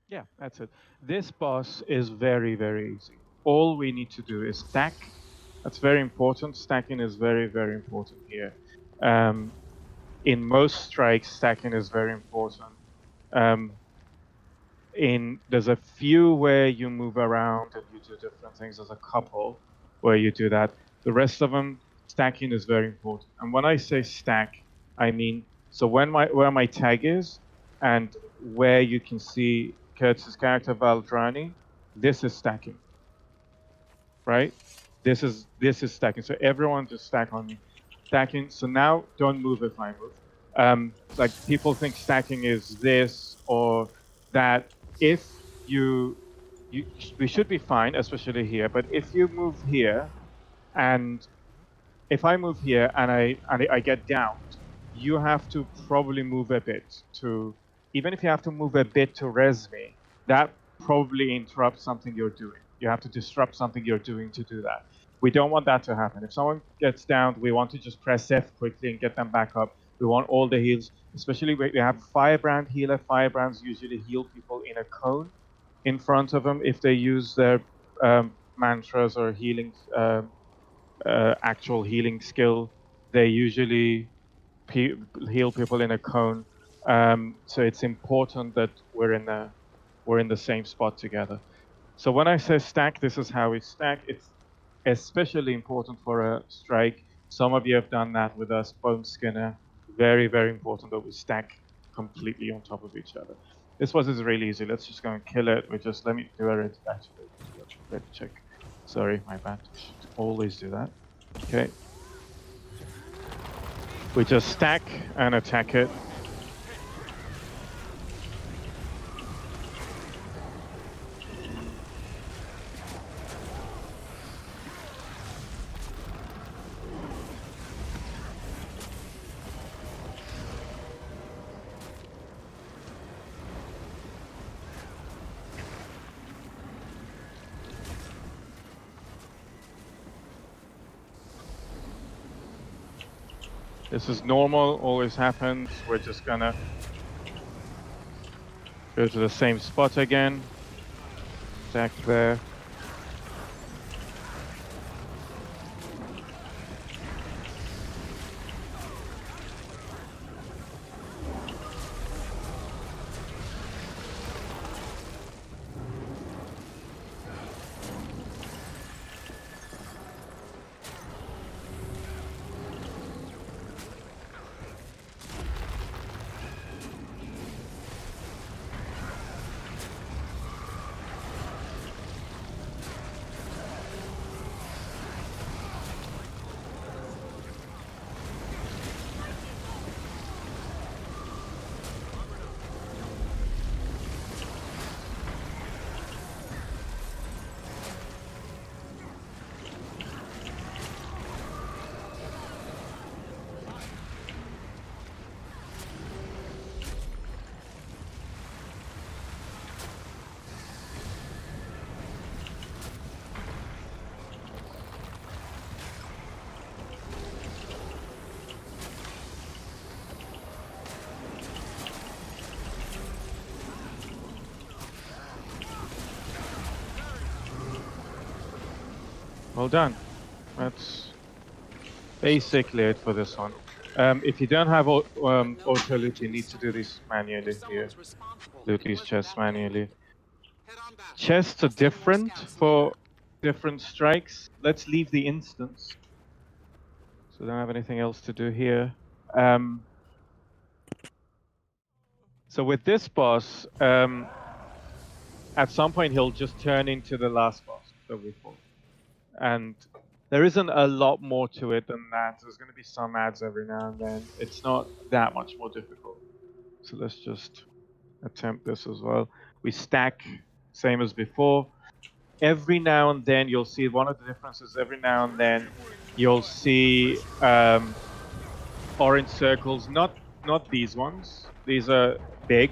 Yeah, that's it. This boss is very, very easy. All we need to do is stack. That's very important. Stacking is very, very important here. Um, in most strikes, stacking is very important. Um, there's a few where you move around and you do different things. There's a couple where you do that. The rest of them, stacking is very important. And when I say stack, I mean so where my tag is and where you can see Kurtz's character Valdrani, this is stacking, right? This is stacking. So everyone just stack on me. Stacking. So now don't move if I move. Like people think stacking is this or that. If you, we should be fine, especially here. But if you move here, and if I move here and I get downed, you have to probably move a bit to. Even if you have to move a bit to res me, that probably interrupts something you're doing. You have to disrupt something you're doing to do that. We don't want that to happen. If someone gets down, we want to just press F quickly and get them back up. We want all the heals, especially when we have Firebrand healer. Firebrands usually heal people in a cone in front of them if they use their mantras or healing, actual healing skill. They usually heal people in a cone. So it's important that we're in the same spot together. So when I say stack, this is how we stack. It's especially important for a strike. Some of you have done that with us, Boneskinner. Very, very important that we stack completely on top of each other. This was is really easy. Let's just go and kill it. Let me do a red, actually, red check. Sorry, my bad. Should always do that. Okay. We just stack and attack it. This is normal, always happens. We're just gonna go to the same spot again. Stack there. Well done. That's basically it for this one. If you don't have auto loot, you need to do this manually here. Loot these chests manually. Chests are different for different strikes. Let's leave the instance. So I don't have anything else to do here. So with this boss, at some point he'll just turn into the last boss that we fought. And there isn't a lot more to it than that. There's going to be some ads every now and then. It's not that much more difficult. So let's just attempt this as well. We stack, same as before. Every now and then you'll see one of the differences. Every now and then you'll see orange circles, not these ones. These are big,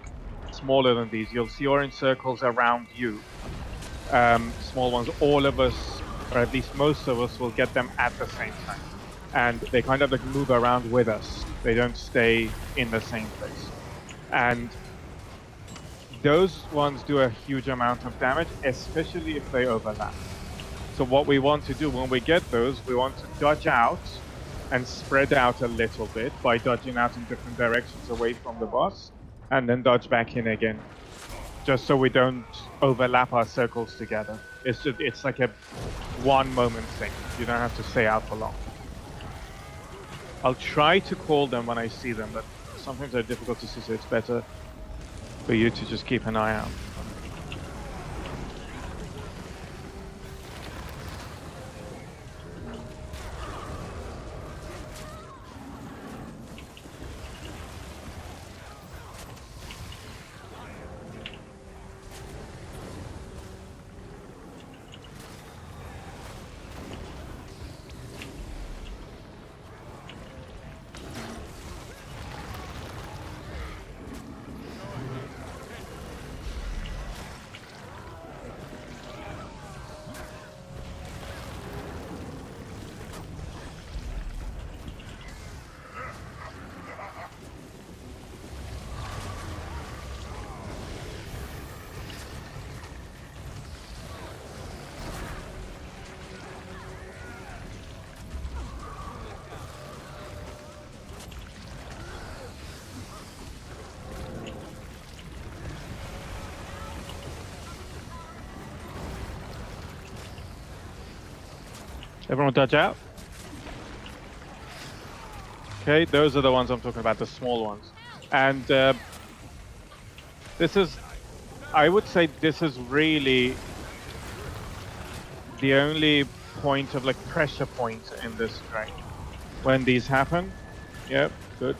smaller than these. You'll see orange circles around you. Small ones. All of us, or at least most of us, will get them at the same time. And they kind of like move around with us. They don't stay in the same place. And those ones do a huge amount of damage, especially if they overlap. So what we want to do when we get those, we want to dodge out and spread out a little bit by dodging out in different directions away from the boss, and then dodge back in again, just so we don't overlap our circles together. It's like a one moment thing. You don't have to stay out for long. I'll try to call them when I see them, but sometimes they're difficult to see, so it's better for you to just keep an eye out. Everyone dodge out. Okay, those are the ones I'm talking about, the small ones. And this is, I would say this is really the only point of like pressure point in this strike. When these happen, yep, good.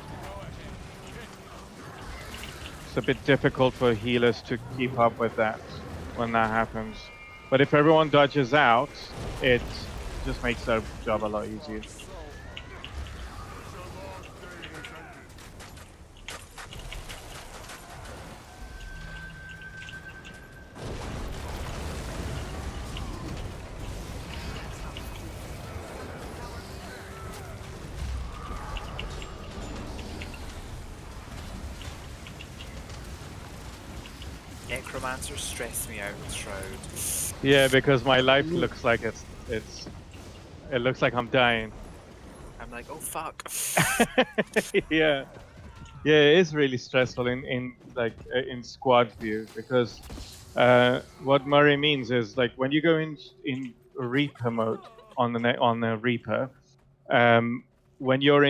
It's a bit difficult for healers to keep up with that when that happens. But if everyone dodges out, it just makes their job a lot easier. Necromancers stress me out with Shroud. Yeah, because my life looks like it looks like I'm dying. I'm like, oh fuck. Yeah, it is really stressful in squad view, because what Murray means is like when you go in Reaper mode on the Reaper, when you're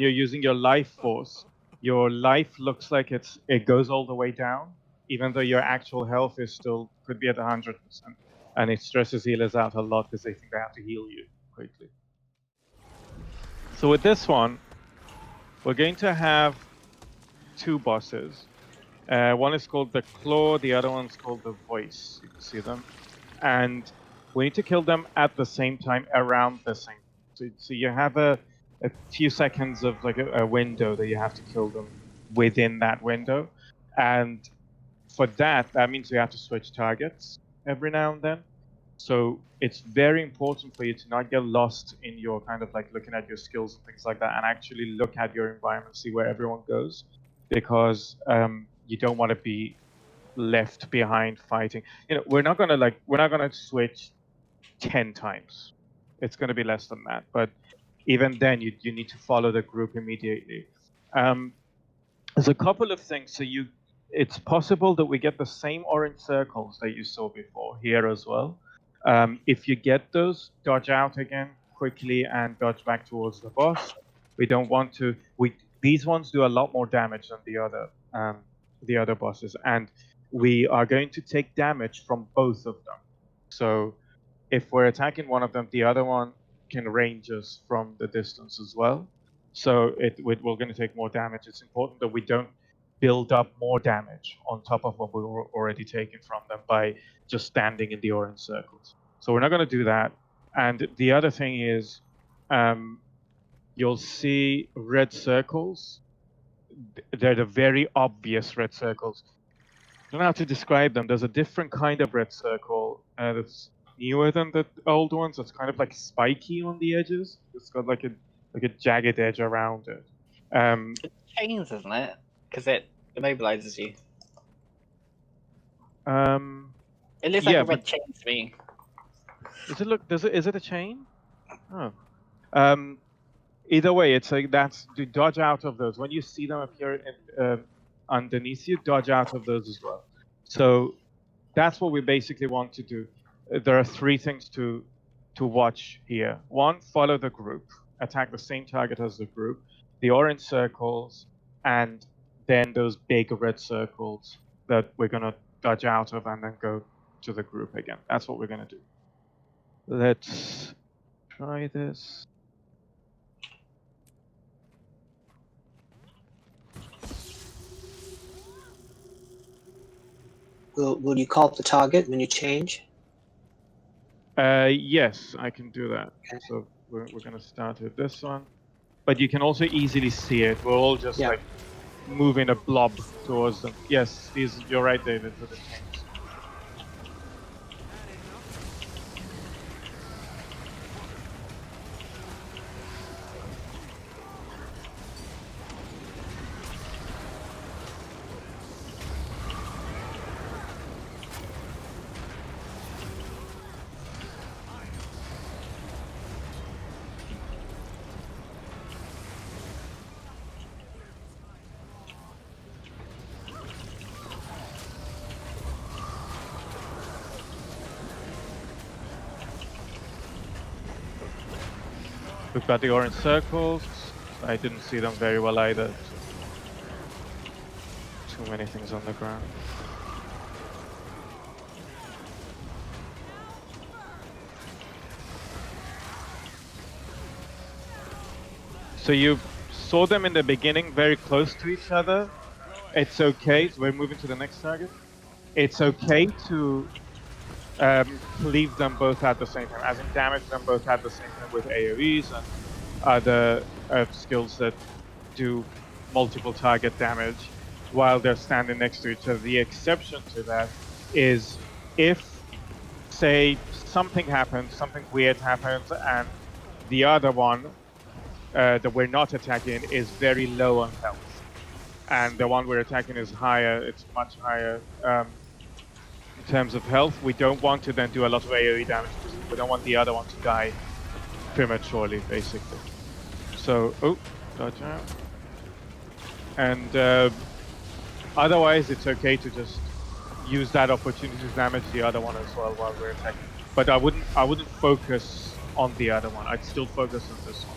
using your life force, your life looks like it goes all the way down, even though your actual health is still could be at 100%, and it stresses healers out a lot because they think they have to heal you quickly. So with this one, we're going to have two bosses. One is called the Claw, the other one's called the Voice. You can see them. And we need to kill them at the same time, around the same time. So you have a few seconds of like a window that you have to kill them within that window. And for that means you have to switch targets every now and then. So it's very important for you to not get lost in your kind of like looking at your skills and things like that, and actually look at your environment, see where everyone goes, because you don't want to be left behind fighting. We're not gonna switch 10 times. It's gonna be less than that. But even then, you need to follow the group immediately. There's a couple of things. So it's possible that we get the same orange circles that you saw before here as well. If you get those, dodge out again quickly and dodge back towards the boss. We don't want to. These ones do a lot more damage than the other bosses, and we are going to take damage from both of them. So if we're attacking one of them, the other one can range us from the distance as well. So we're going to take more damage. It's important that we don't build up more damage on top of what we were already taking from them by just standing in the orange circles. So we're not going to do that. And the other thing is, you'll see red circles. They're the very obvious red circles. I don't know how to describe them. There's a different kind of red circle that's newer than the old ones. It's kind of like spiky on the edges. It's got like a jagged edge around it. It chains, isn't it? Because it immobilizes you. It looks yeah, like a red but chain to me. is it a chain? Oh. Either way, it's like that's to dodge out of those. When you see them appear underneath you, dodge out of those as well. So that's what we basically want to do. There are 3 things to watch here. 1, follow the group, attack the same target as the group, the orange circles, and then those big red circles that we're gonna dodge out of and then go to the group again. That's what we're gonna do. Let's try this. Will you call up the target when you change? Yes, I can do that. Okay. So we're gonna start with this one, but you can also easily see it. We're all just Yeah. like moving a blob towards them. Yes, you're right, David, for the chains. We've got the orange circles. I didn't see them very well either. So too many things on the ground. So you saw them in the beginning very close to each other. It's okay. So we're moving to the next target. It's okay to cleave them both at the same time, as in damage them both at the same time with AoEs and other skills that do multiple target damage while they're standing next to each other. The exception to that is if, say, something happens, something weird happens, and the other one that we're not attacking is very low on health, and the one we're attacking is higher, it's much higher in terms of health. We don't want to then do a lot of AoE damage because we don't want the other one to die prematurely, basically. So, dodge out. And otherwise, it's okay to just use that opportunity to damage the other one as well while we're attacking. But I wouldn't focus on the other one. I'd still focus on this one.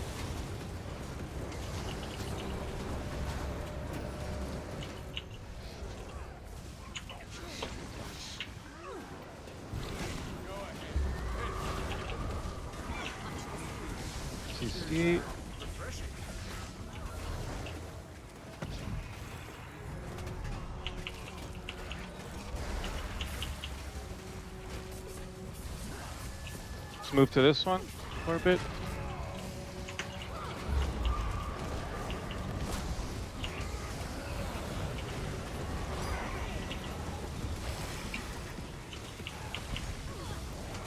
CC. Let's move to this one for a bit.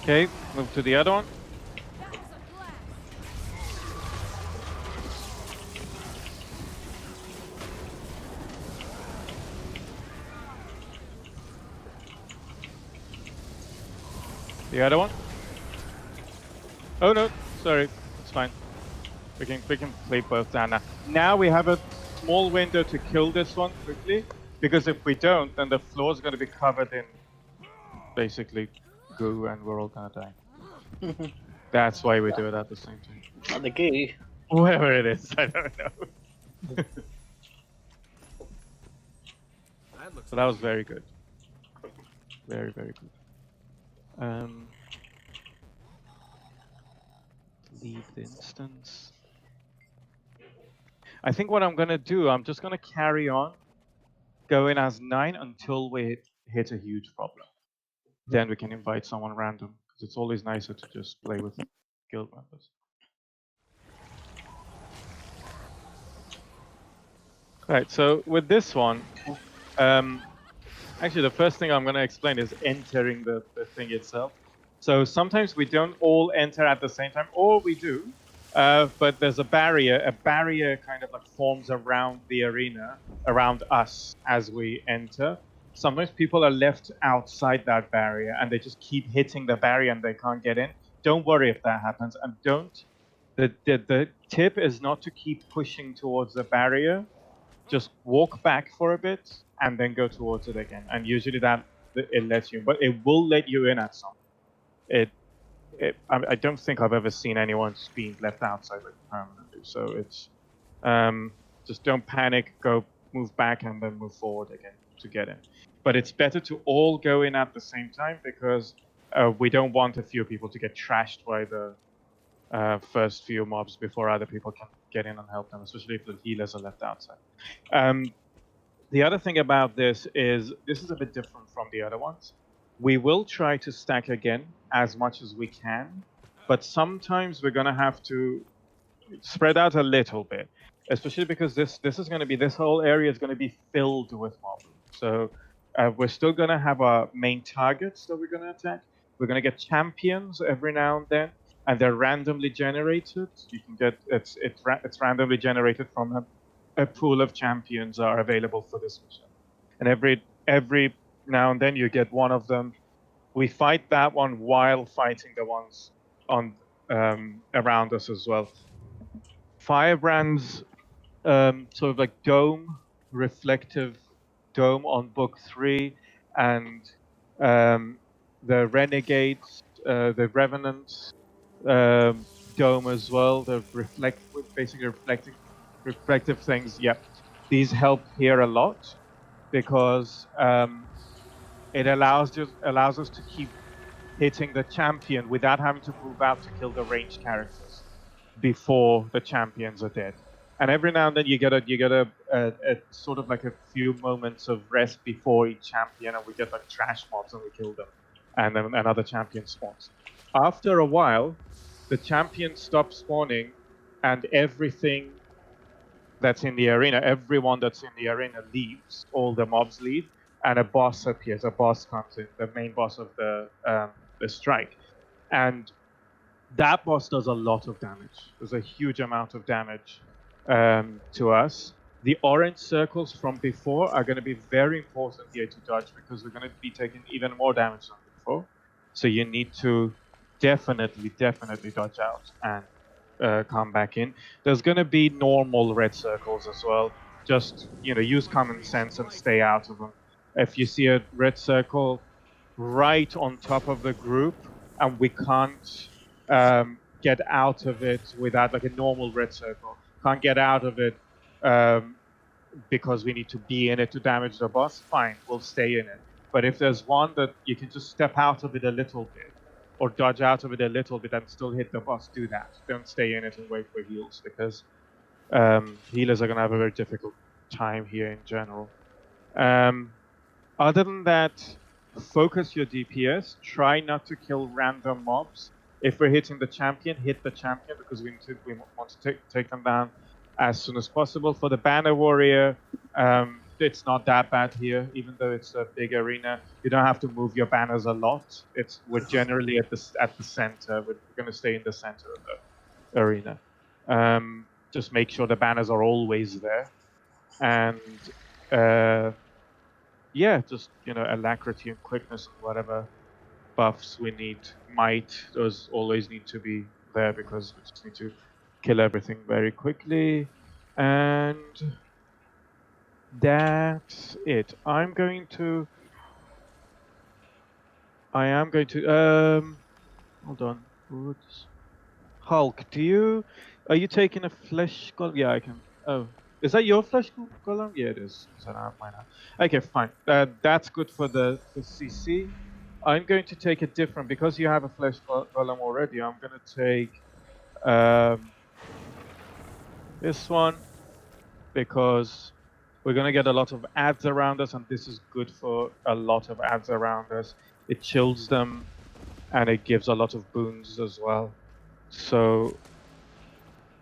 Okay, move to the other one. The other one. Oh no, sorry, it's fine. We can play both down now. Now we have a small window to kill this one quickly, because if we don't, then the floor is going to be covered in basically goo, and we're all going to die. That's why we do it at the same time. Not the goo. Whoever it is, I don't know. So that was very good. Very, very good. Leave the instance. I think what I'm gonna do, I'm just gonna carry on going as 9 until we hit a huge problem. Then we can invite someone random, because it's always nicer to just play with guild members. Right, so with this one, actually the first thing I'm gonna explain is entering the thing itself. So sometimes we don't all enter at the same time, or we do, but there's a barrier. A barrier kind of like forms around the arena, around us as we enter. sometimes people are left outside that barrier and they just keep hitting the barrier and they can't get in. Don't worry if that happens, and don't. The tip is not to keep pushing towards the barrier. Just walk back for a bit and then go towards it again. And usually that it lets you, but it will let you in at some. I don't think I've ever seen anyone being left outside like permanently. So it's just don't panic. Go move back and then move forward again to get in. But it's better to all go in at the same time because we don't want a few people to get trashed by the first few mobs before other people can get in and help them, especially if the healers are left outside. The other thing about this is a bit different from the other ones. We will try to stack again as much as we can, but sometimes we're going to have to spread out a little bit, especially because this whole area is going to be filled with mobs. So we're still going to have our main targets that we're going to attack. We're going to get champions every now and then, and they're randomly generated. You can get it's randomly generated from a pool of champions are available for this mission, and every now and then you get one of them. We fight that one while fighting the ones on around us as well. Firebrand's sort of like reflective dome on book 3, and the Renegades, the Revenants dome as well. The basically reflective things. Yep, these help here a lot because it allows us to keep hitting the champion without having to move out to kill the ranged characters before the champions are dead. And every now and then you get a sort of like a few moments of rest before each champion, and we get like trash mobs and we kill them, and then another champion spawns. After a while, the champions stop spawning, and everything that's in the arena, everyone that's in the arena leaves. All the mobs leave, and a boss appears. A boss comes in, the main boss of the strike, and that boss does a lot of damage. There's a huge amount of damage to us. The orange circles from before are going to be very important here to dodge because we're going to be taking even more damage than before. So you need to definitely dodge out and come back in. There's going to be normal red circles as well. Just use common sense and stay out of them. If you see a red circle right on top of the group and we can't get out of it without like a normal red circle, can't get out of it because we need to be in it to damage the boss, fine, we'll stay in it. But if there's one that you can just step out of it a little bit or dodge out of it a little bit and still hit the boss, do that. Don't stay in it and wait for heals because healers are going to have a very difficult time here in general. Other than that, focus your DPS. Try not to kill random mobs. If we're hitting the champion, hit the champion because we want to take them down as soon as possible. For the banner warrior, it's not that bad here, even though it's a big arena. You don't have to move your banners a lot. We're generally at the center. We're going to stay in the center of the arena. Just make sure the banners are always there, and yeah, just alacrity and quickness and whatever buffs we need. Might, those always need to be there because we just need to kill everything very quickly. And that's it. I am going to hold on. Oops. Hulk, are you taking a flesh golem? Yeah, I can. Oh, is that your flesh golem? Yeah, it is. So I have mine now. Okay, fine. That's good for CC. I'm going to take a different, because you have a flesh golem already. I'm going to take this one because we're going to get a lot of ads around us, and this is good for a lot of ads around us. It chills them, and it gives a lot of boons as well. So,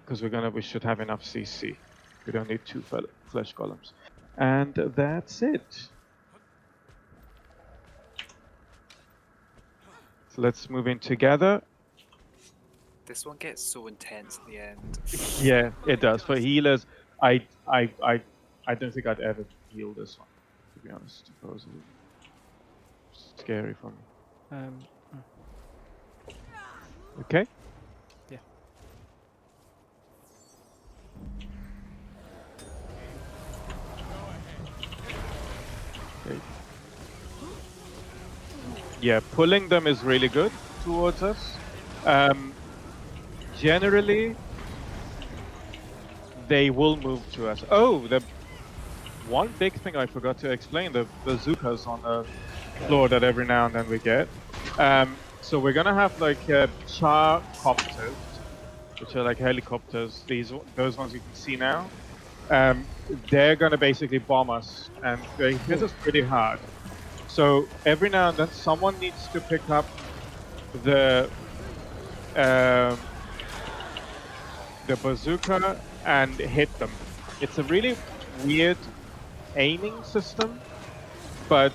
because we should have enough CC. We don't need 2 flesh golems. And that's it. So let's move in together. This one gets so intense in the end. Yeah, it does. For healers, I don't think I'd ever heal this one. be honest. It was a little scary for me. Okay. Yeah. Okay. Yeah, pulling them is really good towards us. Generally, they will move to us. Oh, the one big thing I forgot to explain, the bazookas on the floor that every now and then we get. So we're gonna have like char copters, which are like helicopters. Those ones you can see now. They're gonna basically bomb us, and they hit us pretty hard. So every now and then, someone needs to pick up the bazooka and hit them. It's a really weird aiming system, but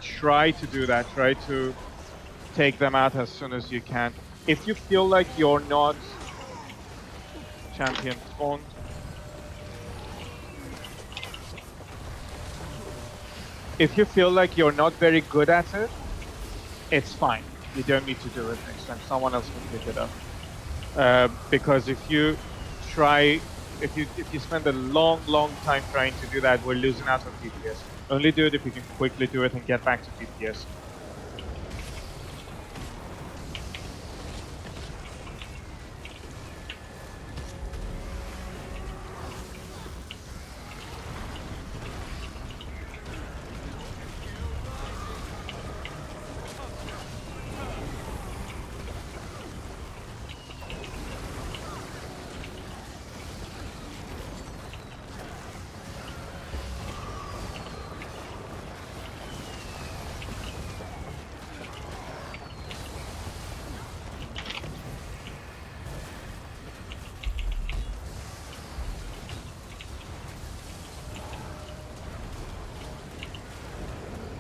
try to do that. Try to take them out as soon as you can. If you feel like you're not champion spawned, if you feel like you're not very good at it, it's fine. You don't need to do it next time. Someone else can pick it up. Because if you spend a long time trying to do that, we're losing out on DPS. Only do it if you can quickly do it and get back to DPS.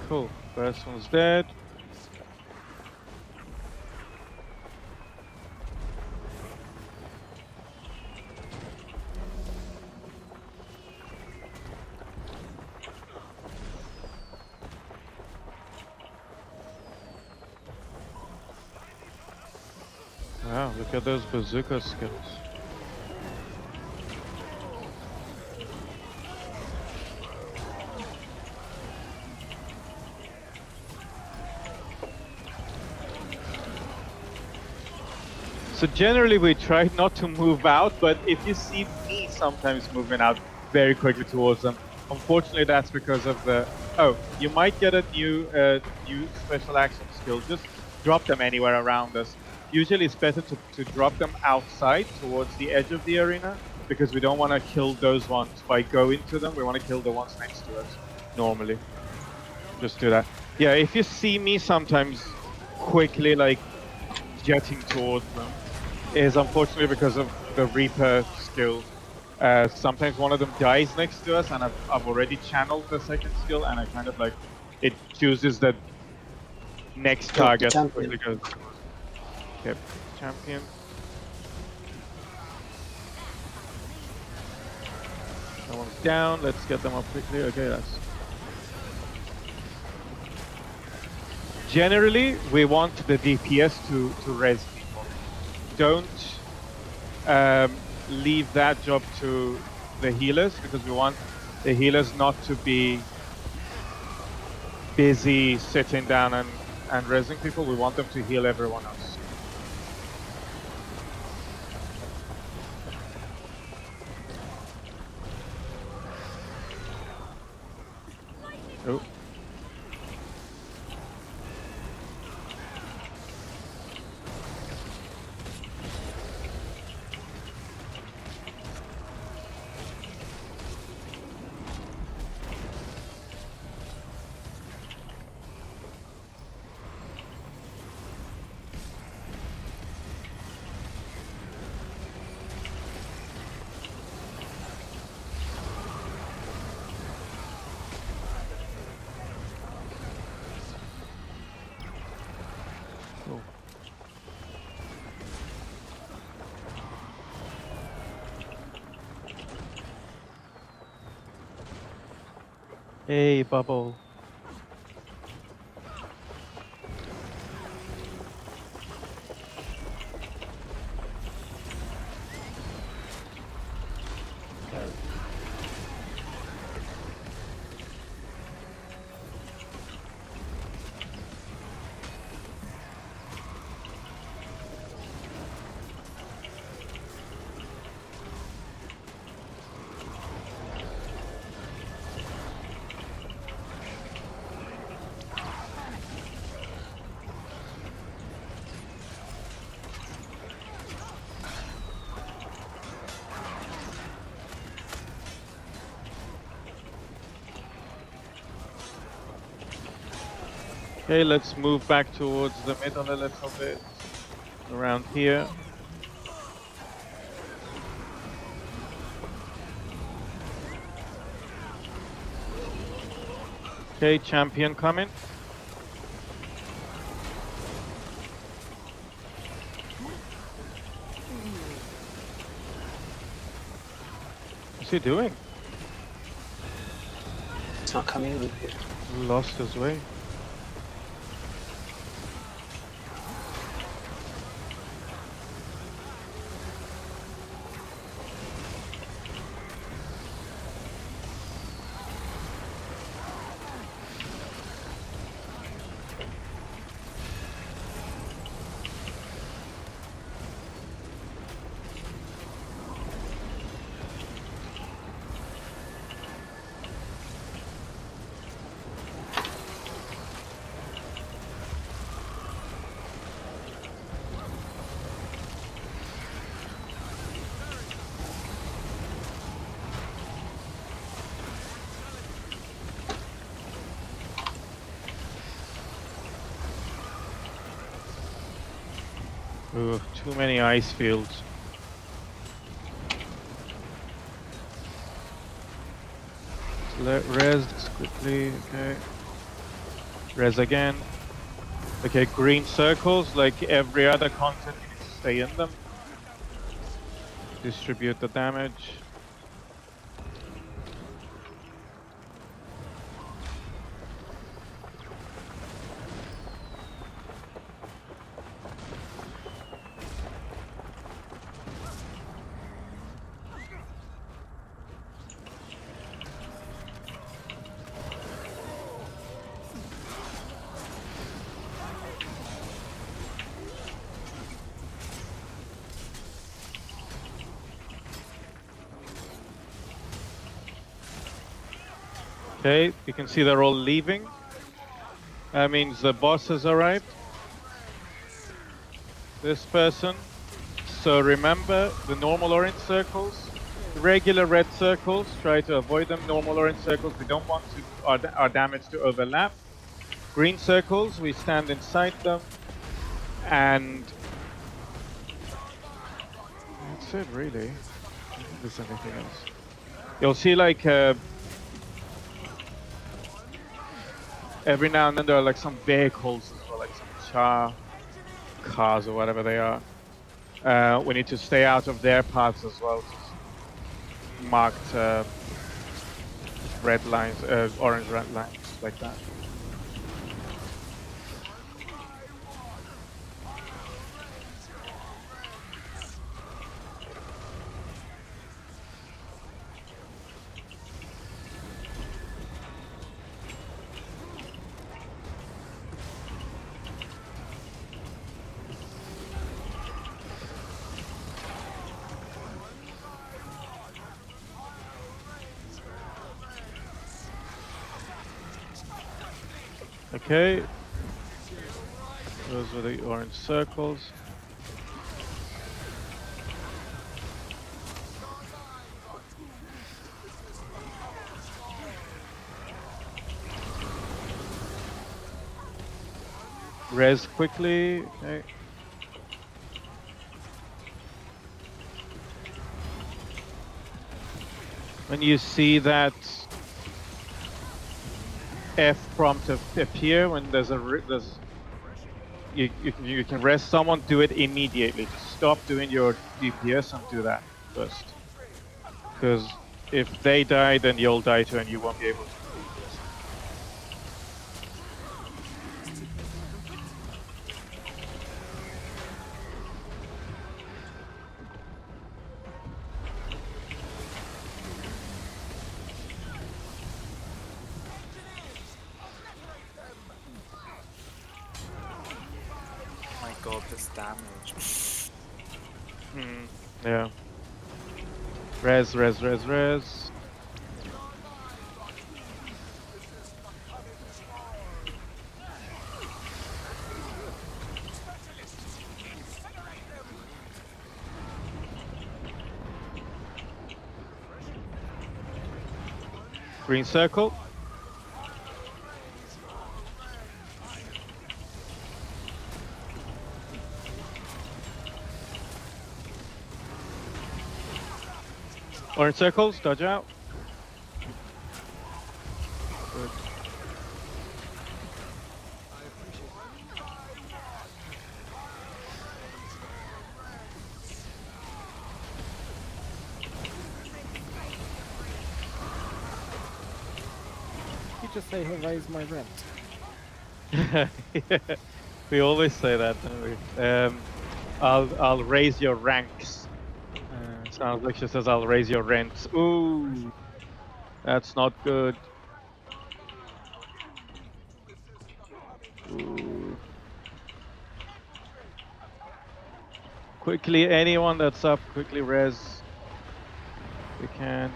Cool. First one's dead. Wow, look at those bazooka skills. So generally we try not to move out, but if you see me sometimes moving out very quickly towards them, unfortunately that's because of the... Oh, you might get a new special action skill. Just drop them anywhere around us. Usually it's better to drop them outside towards the edge of the arena, because we don't want to kill those ones by going to them. We want to kill the ones next to us, normally. Just do that. Yeah, if you see me sometimes quickly like jetting towards them, is unfortunately because of the Reaper skill. Sometimes one of them dies next to us, and I've already channeled the second skill, and I kind of like, it chooses the next target. Champion. Okay, champion. That one's down. Let's get them up quickly. Okay, that's... Generally, we want the DPS to res people. Don't leave that job to the healers, because we want the healers not to be busy sitting down and resing people. We want them to heal everyone else. Oh. Hey, Bubble. Okay, let's move back towards the middle a little bit. Around here. Okay, champion coming. What's he doing? It's not coming over here. Lost his way. Ooh, too many ice fields. Let res quickly, okay. Res again. Okay, green circles, like every other content, you need to stay in them. Distribute the damage. Okay, you can see they're all leaving. That means the boss has arrived. This person. So remember the normal orange circles, regular red circles, try to avoid them. Normal orange circles, we don't want our damage to overlap. Green circles, we stand inside them. And that's it really. I don't think there's anything else. You'll see like every now and then there are like some vehicles as well, like some cars or whatever they are. We need to stay out of their paths as well. Marked red lines, orange red lines, like that. Okay, those were the orange circles. Res quickly, okay. When you see that F prompt appear when there's you can rest someone, do it immediately. Just stop doing your DPS and do that first. Because if they die, then you'll die too, and you won't be able to do this. Oh my god, this damage. Yeah. Res, res, res, res. Green circle. Orange circles, dodge out. Good. You just say he'll raise my rent. Yeah. We always say that, don't we? I'll raise your ranks. Sounds like she says I'll raise your rents. Ooh, that's not good. Ooh. Quickly, anyone that's up, quickly res. We can.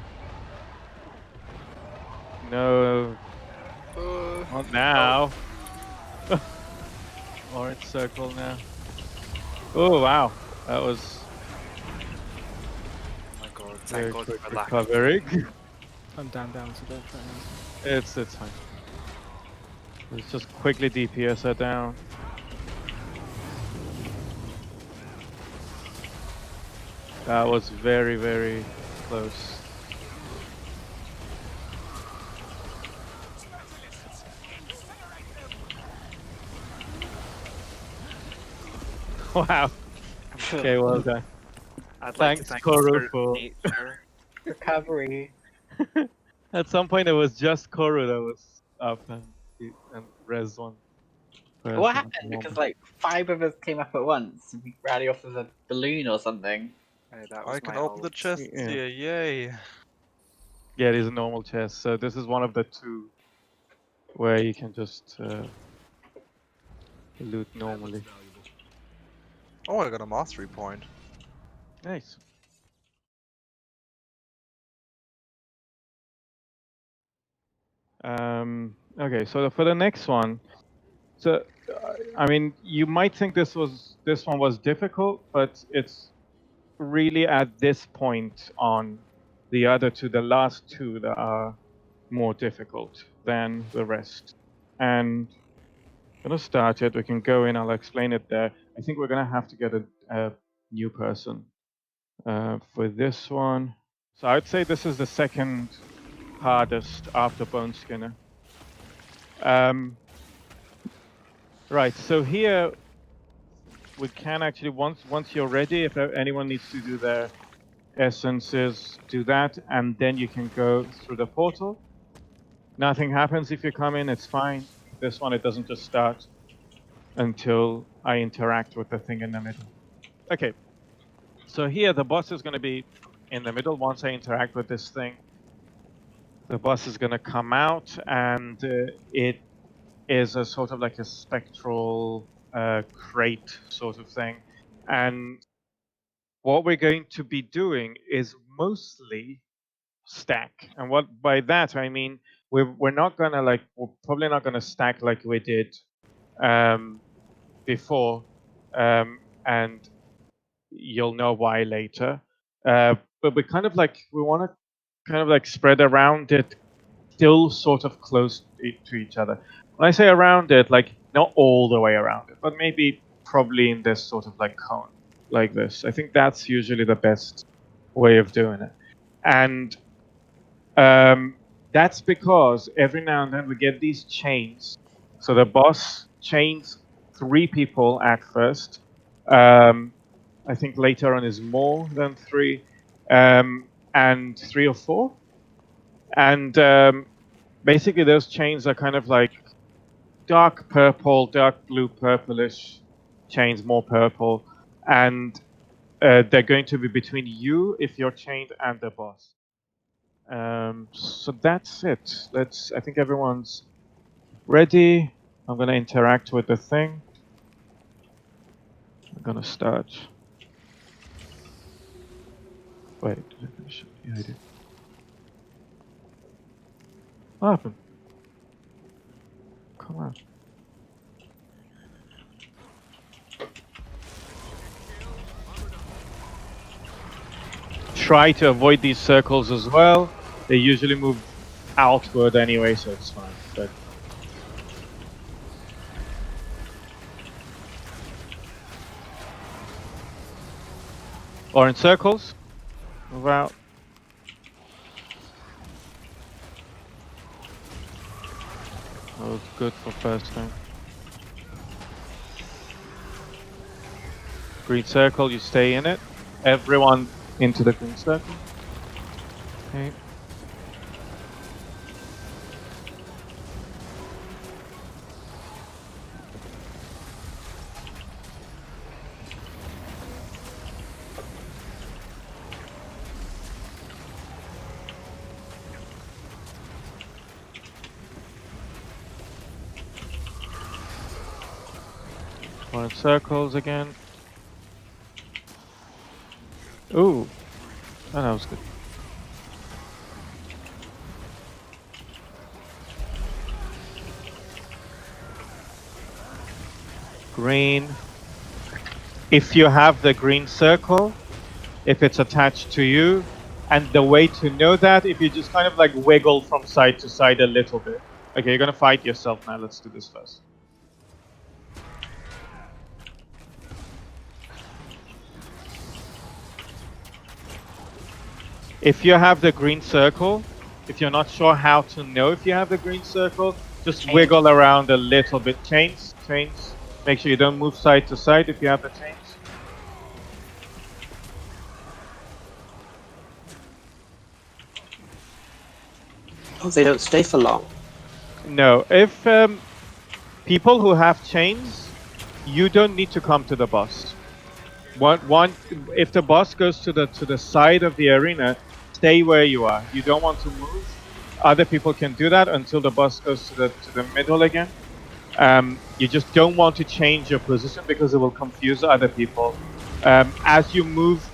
No, not now. Orange circle now. Oh wow, that was Oh my god, very thank god quick for lack. recovery. I'm down to the train. It's fine. Let's just quickly DPS her down. That was very, very close. Wow. Okay, well done. I'd like to Thanks, thank Koru, Mother for... Nature. Recovery. At some point, it was just Koru that was up and res one. What happened? Because like 5 of us came up at once. And we ran off with a balloon or something. That was I can my open the ult. chest Yeah. here, yay! Yeah, it is a normal chest. So this is one of the 2 where you can just loot normally. Oh, I got a mastery point. Nice. Okay, so for the next one, so I mean, you might think this one was difficult, but it's really at this point on the other 2, the last 2 that are more difficult than the rest. And I'm gonna start it. We can go in. I'll explain it there. I think we're gonna have to get a new person for this one. So I'd say this is the second hardest after Boneskinner. Right, so here we can actually, once you're ready, if anyone needs to do their essences, do that, and then you can go through the portal. Nothing happens if you come in, it's fine. This one, it doesn't just start until I interact with the thing in the middle. Okay, so here the boss is going to be in the middle. Once I interact with this thing, the boss is going to come out, and it is a sort of like a spectral crate sort of thing. And what we're going to be doing is mostly stack. And what by that I mean, we're not gonna we're probably not gonna stack like we did before, and you'll know why later. But we kind of we want to kind of spread around it, still sort of close to each other. When I say around it, not all the way around it, but maybe probably in this sort of cone, like this. I think that's usually the best way of doing it. And that's because every now and then we get these chains. So the boss chains 3 people at first. I think later on is more than 3, and 3 or 4. And basically those chains are kind of dark purple, dark blue, purplish chains, more purple, and they're going to be between you if you're chained and the boss. So that's it. I think everyone's ready. I'm gonna interact with the thing. I'm gonna start. Wait, did I finish it? Yeah, I did. What happened? Come on. Try to avoid these circles as well. They usually move outward anyway, so it's fine. But or in circles, move out. That was good for first time. Green circle, you stay in it. Everyone into the green circle. Okay. One in circles again. Ooh. Oh, that was good. Green. If you have the green circle, if it's attached to you, and the way to know that, if you just kind of like wiggle from side to side a little bit. Okay, you're gonna fight yourself now. Let's do this first. If you have the green circle, if you're not sure how to know if you have the green circle, just wiggle around a little bit. Chains. Make sure you don't move side to side if you have the chains. Oh, they don't stay for long. No, if people who have chains, you don't need to come to the boss. If the boss goes to the side of the arena, stay where you are. You don't want to move. Other people can do that until the boss goes to the middle again. You just don't want to change your position because it will confuse other people. As you move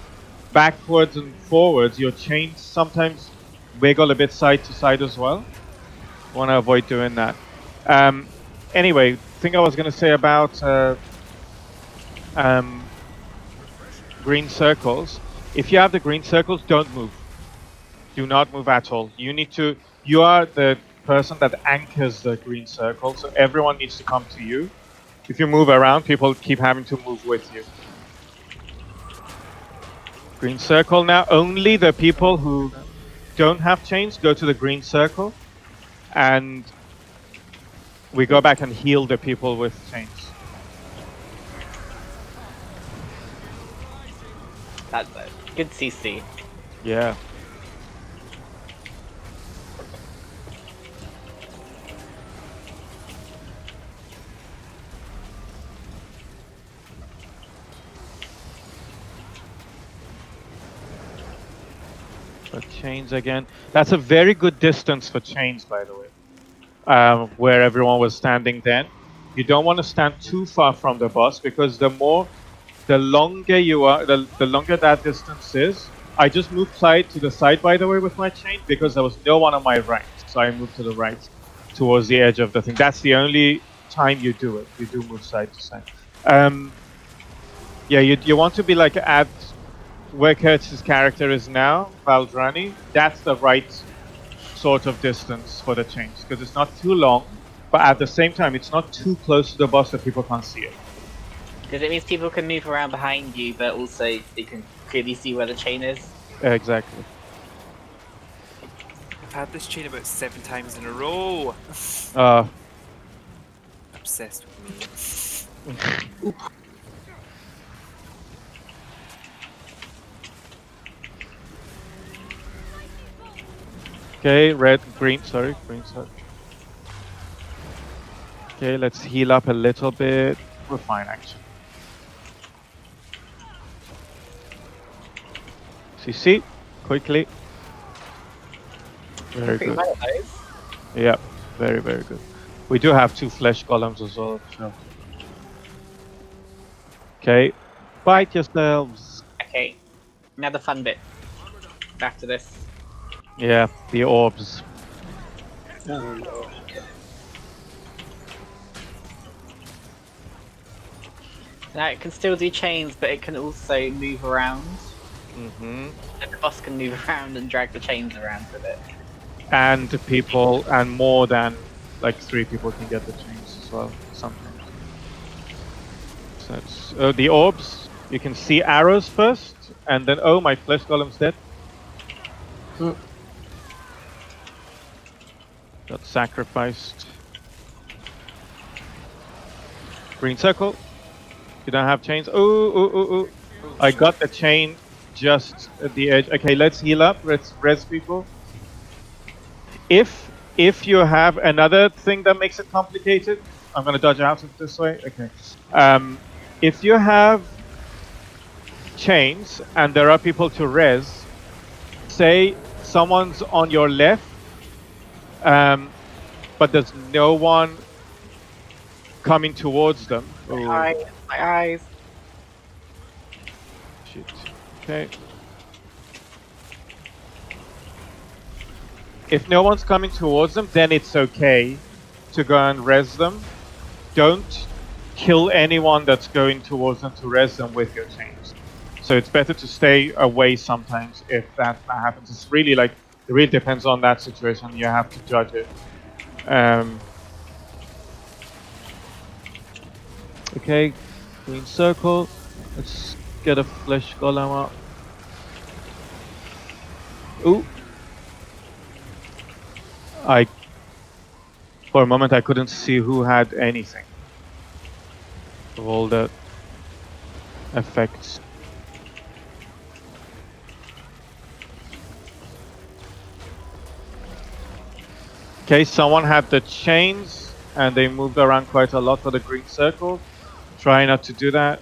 backwards and forwards, your chains sometimes wiggle a bit side to side as well. Want to avoid doing that. Anyway, thing I was going to say about green circles. If you have the green circles, don't move. Do not move at all. You are the person that anchors the green circle, so everyone needs to come to you. If you move around, people keep having to move with you. Green circle now. Only the people who don't have chains go to the green circle, and we go back and heal the people with chains. That's it. Good CC. Yeah. But chains again. That's a very good distance for chains, by the way. Where everyone was standing then. You don't want to stand too far from the boss because the longer you are, the longer that distance is. I just moved side to the side, by the way, with my chain because there was no one on my right. So I moved to the right towards the edge of the thing. That's the only time you do it. You do move side to side. Yeah, you want to be like at where Kurtz's character is now, Valdrani. That's the right sort of distance for the chains because it's not too long, but at the same time, it's not too close to the boss that people can't see it. Because it means people can move around behind you, but also they can clearly see where the chain is. Exactly. I've had this chain about 7 times in a row. Obsessed with me. Okay, red, green, sorry, green side. Okay, let's heal up a little bit. We're fine, actually. CC, quickly. Very Pretty good. well, those. Yeah, very, very good. We do have 2 flesh golems as well. So. Okay, bite yourselves. Okay. Now the fun bit. After this. Yeah, the orbs. Oh, Lord. Okay. Now it can still do chains, but it can also move around. Mm-hmm. And the boss can move around and drag the chains around with it. And people, and more than like 3 people can get the chains as well, sometimes. So it's, the orbs, you can see arrows first, and then, oh, my flesh golem's dead. Hmm. Got sacrificed. Green circle. You don't have chains. Ooh. I got the chain just at the edge. Okay, let's heal up. Let's res people. If you have another thing that makes it complicated, I'm gonna dodge out of this way. Okay. If you have chains and there are people to res, say someone's on your left, but there's no one coming towards them. Ooh. My eyes. Shit. Okay. If no one's coming towards them, then it's okay to go and res them. Don't kill anyone that's going towards them to res them with your chains. So it's better to stay away sometimes if that happens. It's really like, it really depends on that situation. You have to judge it. Okay, green circle. Let's get a flesh golem up. Ooh. For a moment I couldn't see who had anything of all the effects. Okay, someone had the chains and they moved around quite a lot for the green circle. Try not to do that.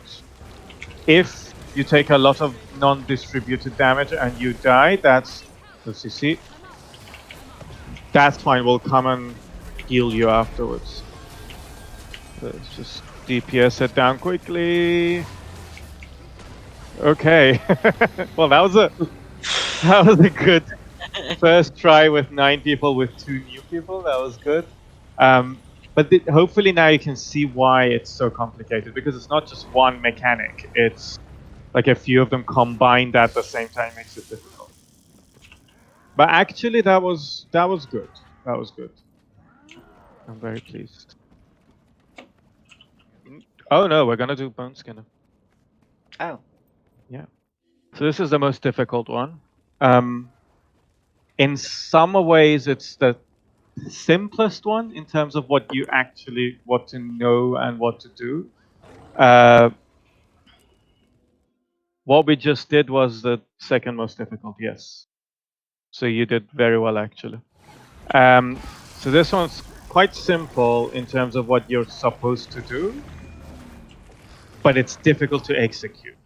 If you take a lot of non-distributed damage and you die, that's the CC. That's fine, we'll come and heal you afterwards. Let's just DPS it down quickly. Okay. Well, that was a good first try with 9 people with 2 new people. That was good. But hopefully now you can see why it's so complicated, because it's not just one mechanic. It's like a few of them combined at the same time makes it difficult. But actually that was good. That was good. I'm very pleased. Oh no, we're gonna do Boneskinner. Oh. Yeah. So this is the most difficult one. In some ways it's the simplest one in terms of what to know and what to do. What we just did was the second most difficult, yes. So you did very well actually. So this one's quite simple in terms of what you're supposed to do, but it's difficult to execute.